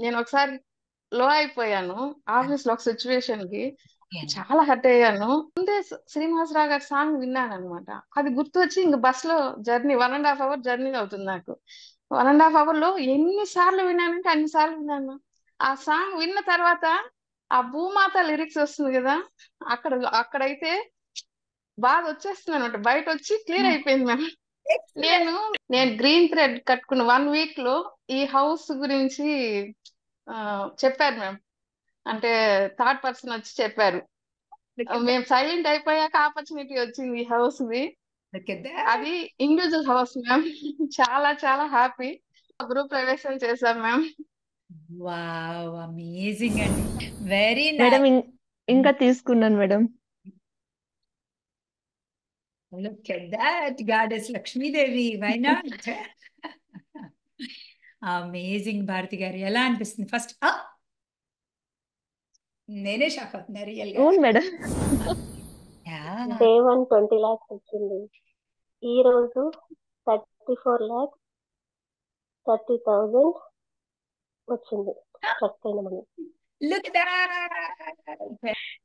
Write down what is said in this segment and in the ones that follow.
నేను ఒకసారి లో అయిపోయాను ఆఫీస్ లో ఒక సిచ్యువేషన్ కి. ఓకే అండి. చాలా హర్ట్ అయ్యాను. ముందే శ్రీనివాసరావు గారి సాంగ్ విన్నాను అనమాట. అది గుర్తొచ్చి ఇంక బస్ లో జర్నీ 1.5 hour జర్నీ అవుతుంది నాకు. 1.5 hour లో ఎన్ని సార్లు విన్నానంటే అన్ని సార్లు విన్నాను. ఆ సాంగ్ విన్న తర్వాత ఆ భూమాత లిరిక్స్ వస్తుంది కదా, అక్కడ అక్కడైతే బాగా వచ్చేస్తుంది అనమాట. బయట వచ్చి క్లియర్ అయిపోయింది మ్యామ్. Excellent. నేను నేను గ్రీన్ థ్రెడ్ కట్టుకున్న 1 week లో ఈ హౌస్ గురించి ఆ, చెప్పారు మ్యామ్. అంటే థర్డ్ పర్సన్ వచ్చి చెప్పారు. Look at that. మేము సైలెంట్ అయిపోయాక ఆపర్చునిటీ వచ్చింది ఈ హౌస్ ది. Look at that. అది ఇండివిజువల్ హౌస్ మ్యామ్. చాలా చాలా హ్యాపీ. గ్రూప్ ప్రవేశం చేశాం మ్యామ్. Wow, amazing అండి. Very madam nice. ఇంకా తీసుకున్నాను madam. Look at that, Goddess Lakshmీదేవి. Why not? అమేజింగ్ భారతి గారు. ఎలా అనిపిస్తుంది ఫస్ట్? నేనే షాక్ అవుతున్నా రియల్ గా. అవును మేడం. Yeah. డే 1 20 lakhs వచ్చింది. ఈ రోజు 34,30,000 వచ్చింది. స్ట్రక్ అయిన మనీ. Look at that.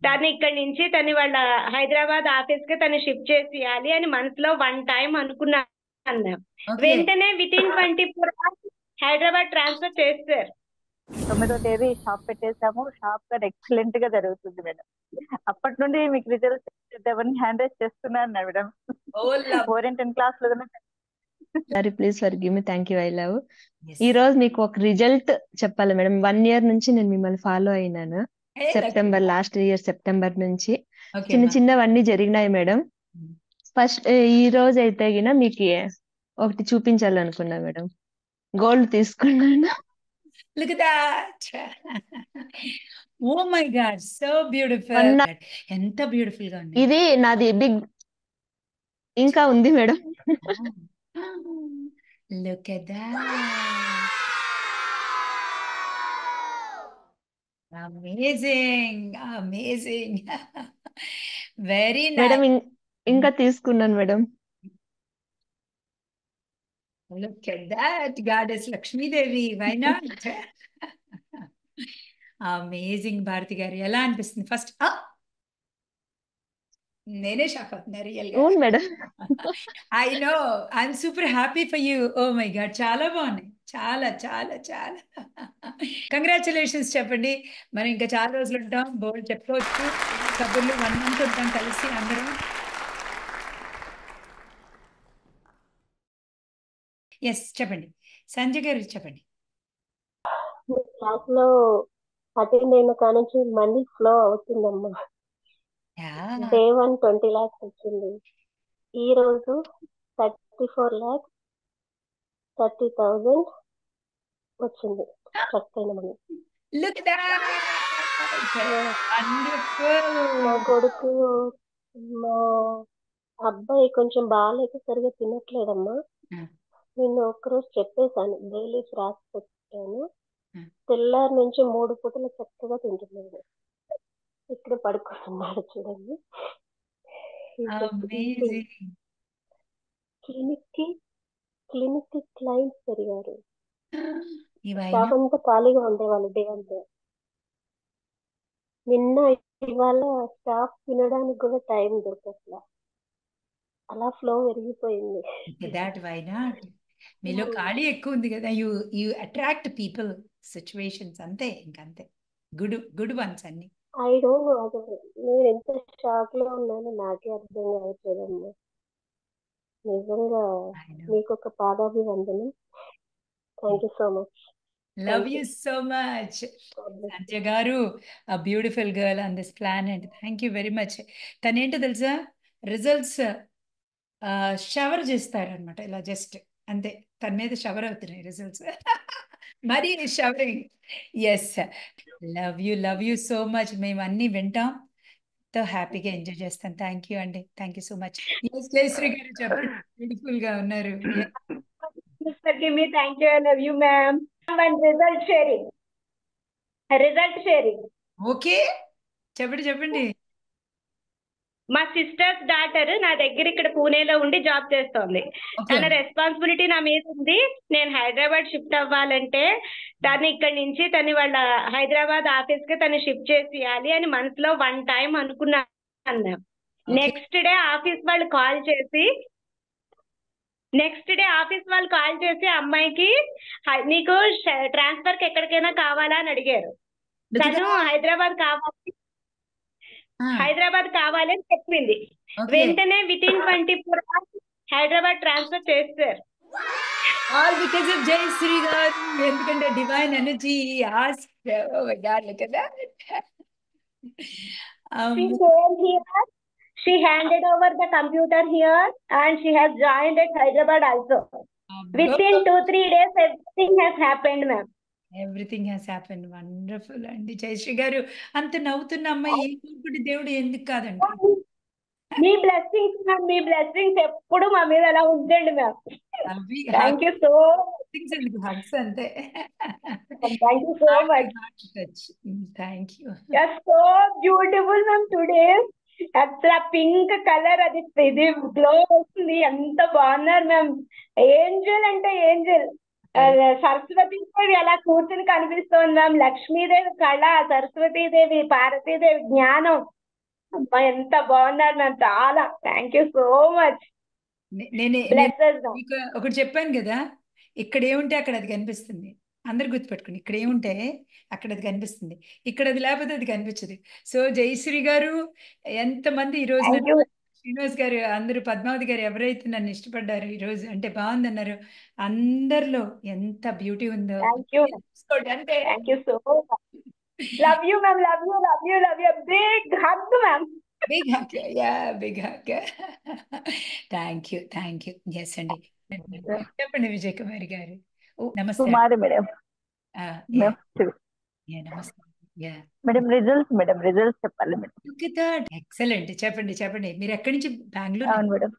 తను ఇక్కడి నుంచి తను వాళ్ళ హైదరాబాద్ ఆఫీస్ కి తను షిఫ్ట్ చేసేయాలి అని మనసులో 1 time అనుకున్నాను. Okay. వెంటనే వితిన్ 24 hours హైదరాబాద్ ట్రాన్స్ఫర్ చేస్తారు. 9వ తేదీ షాప్ పెట్టేసాము. షాప్ కూడా ఎక్సలెంట్ గా జరుగుతుంది మేడం. అప్పటి నుండి మీకు రిజల్ట్స్ ఎవరిని హ్యాండ్ రైస్ చేస్తున్నాను madam. Oh, love. Oriental class లో sorry please forgive me. Thank you. I love. Yes. ఈ రోజు మీకు ఒక రిజల్ట్ చెప్పాలి మేడం. 1 year నుంచి నేను మిమ్మల్ని ఫాలో అయినాను. Hey, September, last year September నుంచి Okay, చిన్న ma'am. చిన్నవన్నీ జరిగినాయి మేడం. ఫస్ట్ ఈ రోజు అయితే గిన మీకు ఒకటి చూపించాలనుకున్నా మేడం. గోల్డ్ తీసుకున్నాను. Look at that. Oh my God, so beautiful. ఎంత బ్యూటిఫుల్ గా ఉంది. ఇది నాది బిగ్ ఇంకా ఉంది madam. Look at that. Amazing, amazing. Very madam nice. ఇంకా తీసుకున్నాను madam. Look at that, Goddess Lakshmీదేవి. Why not? అమేజింగ్ భారతి గారు. ఎలా అనిపిస్తుంది ఫస్ట్? నేనే షాక్ అవుతున్నా రియల్ గా. అవును madam. I know, I'm super happy for you. Oh my God, చాలా బాగున్నాయి. చాలా చాలా చాలా కంగ్రాచులేషన్స్ చెప్పండి. మనం ఇంకా చాలా రోజులు ఉంటాం, బోర్డు చెప్పుకోవచ్చు. కబుర్లు 1 month ఉంటాం కలిసి అందరం. ఎస్ చెప్పండి సంజయ్ గారు, చెప్పండి. క్లాస్ లో అటెండ్ అయిన కానుంచి మనీ ఫ్లో అవుతుందమ్మా. డే 1 20 lakhs వచ్చింది. ఈ రోజు 34,30,000 వచ్చింది. స్ట్రక్ అయిన money. Look at that. Wonderful. మా కొడుకు మా అబ్బాయి కొంచెం బాగాలేక సరిగా తినట్లేదమ్మా. నిన్న ఒక్కరోజు చెప్పేశాను, డైలీ రాసి పెట్టాను. తెల్లారి నుంచి 3 పూటలు చక్కగా తింటున్నాడు. ఇక్కడ పడుకుంటున్నాడు చూడండి. Amazing. క్లినిక్ కి క్లయింట్స్ పెరిగారు. ఇవైనా స్టాఫ్ అంతా ఖాళీగా ఉండేవాళ్ళు డే అంతా. నిన్న ఇవాళ స్టాఫ్ తినడానికి కూడా టైం దొరకట్లా. అలా ఫ్లో పెరిగిపోయింది. That why not. మీలో ఖాళీ ఎక్కువ ఉంది కదా. You attract people, situations. అంతే, ఇంకంతే. గుడ్ వన్స్ అన్ని. ఐ డోంట్ నో, అసలు నేను ఎంత షాక్ లో ఉన్నానో నాకే అర్థం కావట్లేదమ్మా. నిజంగా మీకు ఒక పాదాభివందనం. Thank you so much. Love you so much Sanjay గారు. A beautiful girl on this planet. Thank you very much. తనేంటో తెలుసా, రిజల్ట్స్ షవర్ చేస్తారనమాట. ఇలా జస్ట్ అంతే, తన మీద షవర్ అవుతున్నాయి రిజల్ట్స్. మరి showering. Yes, love you so much. మేము అన్ని వింటాం, తో హ్యాపీగా ఎంజాయ్ చేస్తాం. థ్యాంక్ యూ అండి. Thank you so much. Jayashree గారు చెప్పండి, బ్యూటిఫుల్ గా ఉన్నారు. Thank you, I love you ma'am. Result sharing. Okay, చెప్పండి చెప్పండి. మా సిస్టర్స్ డాటర్ నా దగ్గర ఇక్కడ పూణేలో ఉండి జాబ్ చేస్తోంది. ఓకే తన రెస్పాన్సిబిలిటీ నా మీద ఉంది. నేను హైదరాబాద్ షిఫ్ట్ అవ్వాలంటే తను ఇక్కడ నుంచి తను వాళ్ళ హైదరాబాద్ ఆఫీస్ కి తను షిఫ్ట్ చేసేయాలి అని మనసులో వన్ టైం అనుకున్నాను. ఓకే నెక్స్ట్ డే ఆఫీస్ వాళ్ళు కాల్ చేసి అమ్మాయికి నీకు ట్రాన్స్ఫర్ కి ఎక్కడికైనా కావాలా అని అడిగారు. తను హైదరాబాద్ కావాలి అని చెప్పింది. ఓకే వెంటనే వితిన్ 24 hours హైదరాబాద్ ట్రాన్స్ఫర్ చేస్తారు. ఆల్ బికాస్ ఆఫ్ జయశ్రీ గారు, ఎందుకంటే డివైన్ ఎనర్జీ కదా. She came here, she handed over the computer here and she has joined at Hyderabad also. Within 2-3 days everything has happened, ma'am. Everything has happen. Wonderful అండి జయశ్రీ గారు. అంత నవ్వుతున్న అమ్మాయి ఏ కోరుకుంటే దేవుడు ఎందుకు కాదండి. మీ బ్లెస్సింగ్స్ మ్యామ్, మీ బ్లెస్సింగ్స్ ఎప్పుడు మా మీద అలా ఉంచండి మ్యామ్. అవి థ్యాంక్ యూ సో things ఎందుకు హగ్స్ అంతే. Thank you so much. Thank you. So beautiful ma'am today. అసలు పింక్ కలర్ అది ఇది గ్లో వస్తుంది. ఎంత బాగున్నారు మ్యామ్. ఏంజల్ అంటే ఏంజల్. సరస్వతీదేవి అలా కూర్చుని కనిపిస్తోంది మ్యామ్. లక్ష్మీదేవి కళ, సరస్వతీదేవి, పార్వతీదేవి జ్ఞానం. అబ్బా ఎంత బాగున్నారు మ్యామ్. చాలా థ్యాంక్ యూ సో మచ్. నేను మీకు ఒకటి చెప్పాను కదా, ఇక్కడ ఏముంటే అక్కడ అది కనిపిస్తుంది. అందరు గుర్తుపెట్టుకుని, ఇక్కడ ఏముంటే అక్కడ అది కనిపిస్తుంది, ఇక్కడ అది లేకపోతే అది కనిపించదు. సో జయశ్రీ గారు, ఎంతమంది ఈ రోజు శ్రీనివాస్ గారు, అందరూ పద్మావతి గారు ఎవరైతే నన్ను ఇష్టపడ్డారు ఈ రోజు, అంటే బాగుందన్నారు, అందరిలో ఎంత బ్యూటీ ఉందో అంటే thank you so much. Love you ma'am. Love you, love you, love you. Big hug ma'am. Big hug. Yeah, big hug. Thank you, thank you. Yes అండి. చెప్పండి విజయ్ కుమారి గారు. నమస్తే మేడం. నమస్తే మేడం. రిజల్ట్స్ చెప్పాలి మేడం. ఎక్సలెంట్. చెప్పండి చెప్పండి. మీరు ఎక్కడి నుంచి? బెంగళూరు? అవును మేడం.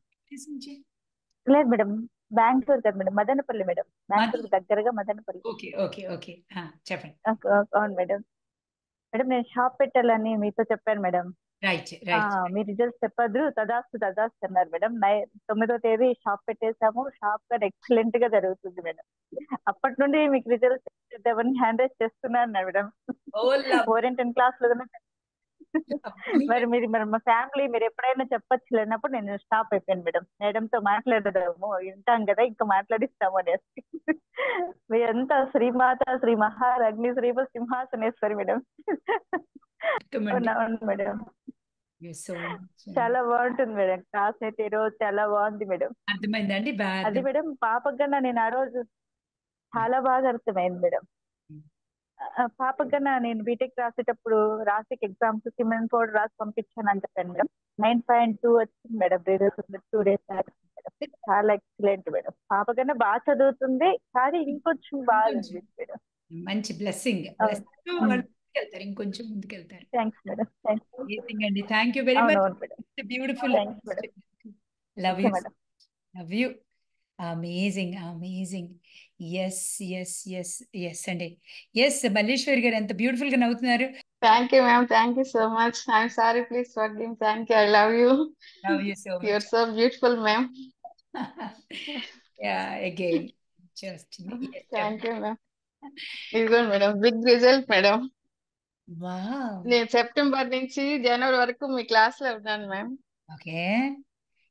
లేదు మేడం, బెంగళూరు కదా మేడం, మదనపల్లి మేడం. బెంగళూరు దగ్గరగా మదనపల్లి. ఓకే ఓకే ఓకే, చెప్పండి. అవును మేడం. మేడం నేను షాప్ పెట్టాలని మీతో చెప్పాను మేడం. రైట్. మీ రిజల్ట్స్ చెప్పద్దు, తదాస్తు అన్నారు మేడం. 9వ తేదీ షాప్ పెట్టేసాము. షాప్ కూడా ఎక్సలెంట్ గా జరుగుతుంది మేడం. అప్పటి నుండి మీకు రిజల్ట్స్ ఎవరిని హ్యాండ్ రైజ్ చేస్తున్నాను మేడం. 4-10 క్లాసులు మరి మా ఫ్యామిలీ మీరు ఎప్పుడైనా చెప్పచ్చు లేనప్పుడు నేను స్టాప్ అయిపోయాను మేడం. మేడంతో మాట్లాడదాము, వింటాం కదా, ఇంకా మాట్లాడిస్తాము అనేసి. మీరంతా శ్రీమాత, శ్రీ మహారాజ్ఞి, శ్రీ సింహాసనేశ్వరి మేడం. అవును మేడం. చాలా బాగుంటుంది మేడం. క్లాస్ అయితే ఈ రోజు చాలా బాగుంది మేడం. అర్థమైందండి? అది మేడం పాపకు కన్నా నేను ఆ రోజు చాలా బాగా అర్థమైంది మేడం. పాపకు కన్నా నేను బీటెక్ రాసేటప్పుడు రాసిక్ ఎగ్జామ్స్ సిమెన్ కోడ్ రాసి పంపించాను అని చెప్పాను మేడం. 9.2 వచ్చింది మేడం. 2 days madam. చాలా ఎక్సలెంట్ మేడం. పాప కన్నా బాగా చదువుతుంది, కానీ ఇంకొంచెం బాగా ఉంది మేడం. మంచి బ్లెస్సింగ్. వెళ్తారు, ఇంకొంచెం ముందుకెళ్తారు. Thanks madam. అండి. Thank you very much. Beautiful. Love you madam. Love you. Amazing amazing. Yes yes yes yes అండి. ఎస్ మల్లేశ్వరి గారు ఎంత బ్యూటిఫుల్ గా నవ్వుతున్నారు. Thank you ma'am. Thank you so much. I'm sorry, please forgive. Thank you. I love you. Love you so much. You're so beautiful ma'am. Again thank you ma'am. ఇదిగోండి madam, big result madam. నేను September నుంచి జనవరి వరకు మీ class లో ఉన్నాను ma'am. Okay.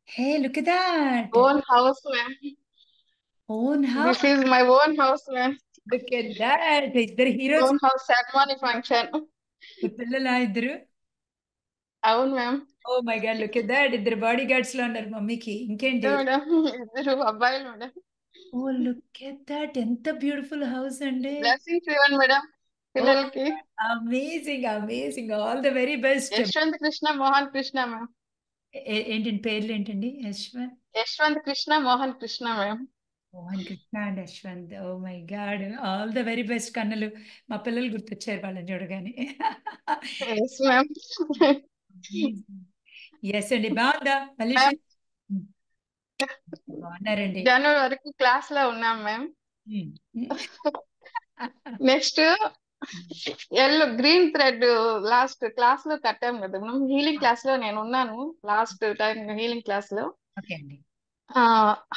Hey look at that. Own house ma'am. Own house. This is my own house ma'am. Look at that. ఇద్దరు heroes. Own house ceremony function. పిల్లలా ఇద్దరు? అవును ma'am. Oh my god, look at that. ఇద్దరు bodyguards లో ఉన్నారు మమ్మీకి. ఇంకేంటి madam, ఇద్దరు అబ్బాయిలు madam. Oh look at that. ఎంత బ్యూటిఫుల్ హౌస్ అండి. బ్లెస్సింగ్స్ ఇవ్వండి మేడం పిల్లలకి. Amazing amazing. All the very best. Yashwant Krishna, Mohan Krishna ma'am. ఏంటండి పేర్లు ఏంటండి? Yashwant Krishna, Mohan Krishna ma'am. Mohan Krishna and Yashwant. Oh my God, all the very best కన్నులు. మా పిల్లలు గుర్తొచ్చారు వాళ్ళని చూడగానే. Yes ma'am. ఎస్ అండి. బాగుందా మళ్ళీ? బాగున్నారండి. జనవరి వరకు క్లాస్ లో ఉన్నాం ma'am. Next green thread last class లో కట్టాం కదా మనం, హీలింగ్ క్లాస్ లో నేను ఉన్నాను లాస్ట్ టైం హీలింగ్ క్లాస్ లో. ఓకే అండి.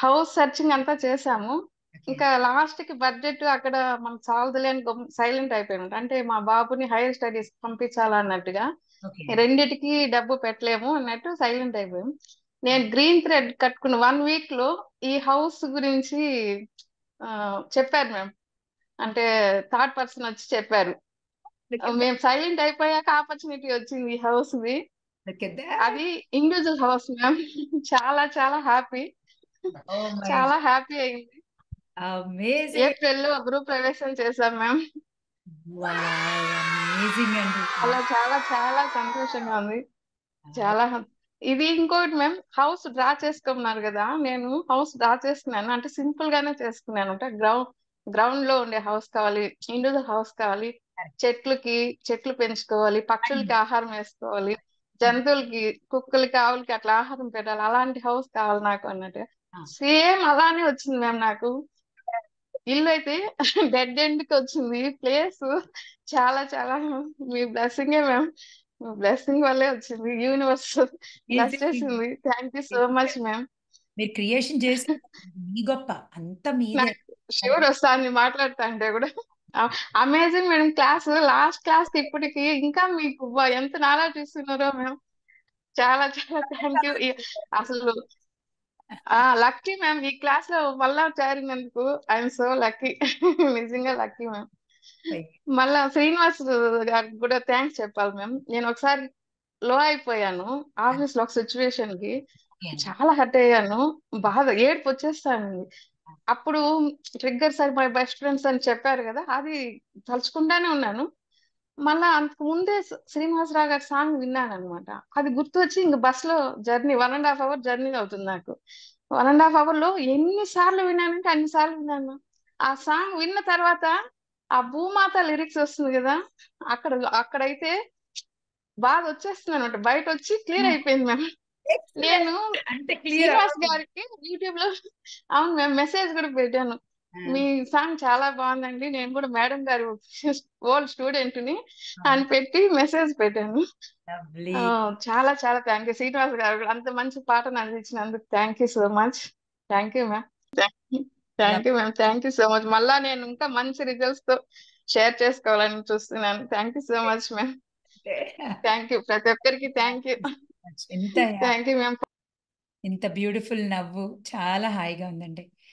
హౌస్ సర్చింగ్ అంతా చేసాము. ఓకే. ఇంకా లాస్ట్ కి బడ్జెట్ అక్కడ మనకు చాలదులేని సైలెంట్ అయిపోయాము. అంటే మా బాబుని హైయర్ స్టడీస్ పంపించాలన్నట్టుగా, ఓకే. రెండిటికి డబ్బు పెట్టలేము అన్నట్టు సైలెంట్ అయిపోయాము. నేను గ్రీన్ థ్రెడ్ కట్టుకున్న 1 వీక్ లో ఈ హౌస్ గురించి చెప్పారు మ్యామ్. అంటే థర్డ్ పర్సన్ వచ్చి చెప్పారు. మేము సైలెంట్ అయిపోయాక ఆపర్చునిటీ వచ్చింది ఈ హౌస్ ది. Look at అది that. Individual house ma'am. చాలా చాలా హ్యాపీ, Oh my చాలా హ్యాపీ అయింది. amazing. ఏప్రిల్ లో గృహ ప్రవేశం చేశాం మ్యామ్. Wow, amazing అండి. అలా చాలా చాలా సంతోషంగా ఉంది. చాలా ఇది ఇంకోటి మ్యామ్, హౌస్ డ్రా చేసుకున్నారు కదా, నేను హౌస్ డ్రా చేసుకున్నాను. అంటే సింపుల్ గానే చేసుకున్నాను. అంటే గ్రౌండ్ లో ఉండే హౌస్ కావాలి, ఇండివిజువల్ హౌస్ కావాలి, చెట్లు పెంచుకోవాలి, పక్షులకి ఆహారం వేసుకోవాలి, జంతువులకి కుక్కలకి ఆవులకి అట్లా ఆహారం పెట్టాలి, అలాంటి హౌస్ కావాలి నాకు అన్నట్టు. సేమ్ అలానే వచ్చింది మ్యామ్ నాకు. ఇల్లు అయితే డెడ్ ఎండ్ కి వచ్చింది. ప్లేస్ చాలా చాలా మీ బ్లెస్సింగే మ్యామ్. మీ బ్లెస్సింగ్ వల్లే వచ్చింది. యూనివర్స్ బ్లెస్ చేసింది. Thank you so much ma'am. మీరు క్రియేషన్ చేసి మీ గొప్ప అంత మీదే. నాకు షూర్ వస్తాను మాట్లాడుతా అంటే కూడా. Amazing madam. లాస్ట్ క్లాస్ కి ఇప్పటికి ఇంకా మీకు ఎంత నాలెడ్జ్ ఇస్తున్నారో మ్యామ్. చాలా చాలా థ్యాంక్ యూ. అసలు లక్కీ మ్యామ్, ఈ క్లాస్ లో మళ్ళా చేరినందుకు ఐఎమ్ సో లక్కీ. నిజంగా లక్కీ మ్యామ్. మళ్ళా శ్రీనివాస్ గారికి కూడా థ్యాంక్స్ చెప్పాలి మ్యామ్. నేను ఒకసారి లో అయిపోయాను ఆఫీస్ లో ఒక సిచ్యువేషన్ కి, చాలా హర్ట్ అయ్యాను, బాగా ఏడుపు వచ్చేస్తాను. అప్పుడు trigger sir my best friends అని చెప్పారు కదా, అది తలుచుకుంటానే ఉన్నాను. మళ్ళా అంతకు ముందే శ్రీనివాసరావు గారి సాంగ్ విన్నాను అనమాట. అది గుర్తొచ్చి ఇంక బస్ లో జర్నీ 1.5 hour జర్నీ అవుతుంది నాకు. 1.5 hour లో ఎన్ని సార్లు విన్నానంటే అన్ని సార్లు విన్నాను. ఆ సాంగ్ విన్న తర్వాత ఆ భూమాత లిరిక్స్ వస్తుంది కదా, అక్కడైతే బాగా వచ్చేస్తుంది అనమాట. బయట వచ్చి క్లియర్ అయిపోయింది మ్యామ్. నేను అంటే క్లియర్ శ్రీనివాస్ గారికి యూట్యూబ్ లో అవును మ్యామ్ మెసేజ్ కూడా పెట్టాను. మీ సాంగ్ చాలా బాగుందండి, నేను కూడా మేడం గారి ఓల్డ్ స్టూడెంట్ ని అని పెట్టి మెసేజ్ పెట్టాను. చాలా చాలా థ్యాంక్ యూ. శ్రీనివాస్ గారు కూడా అంత మంచి పాటను అందించినందుకు thank you so much. Thank you ma'am. Thank you ma'am. Thank you so much. మళ్ళా నేను ఇంకా మంచి రిజల్ట్స్ తో షేర్ చేసుకోవాలని చూస్తున్నాను. Thank you so much ma'am. Thank you ప్రతి ఒక్కరికి. Thank you. ఎంత థ్యాంక్ యూ మ్యామ్. ఇంత బ్యూటిఫుల్ నవ్వు చాలా హాయిగా ఉందండి.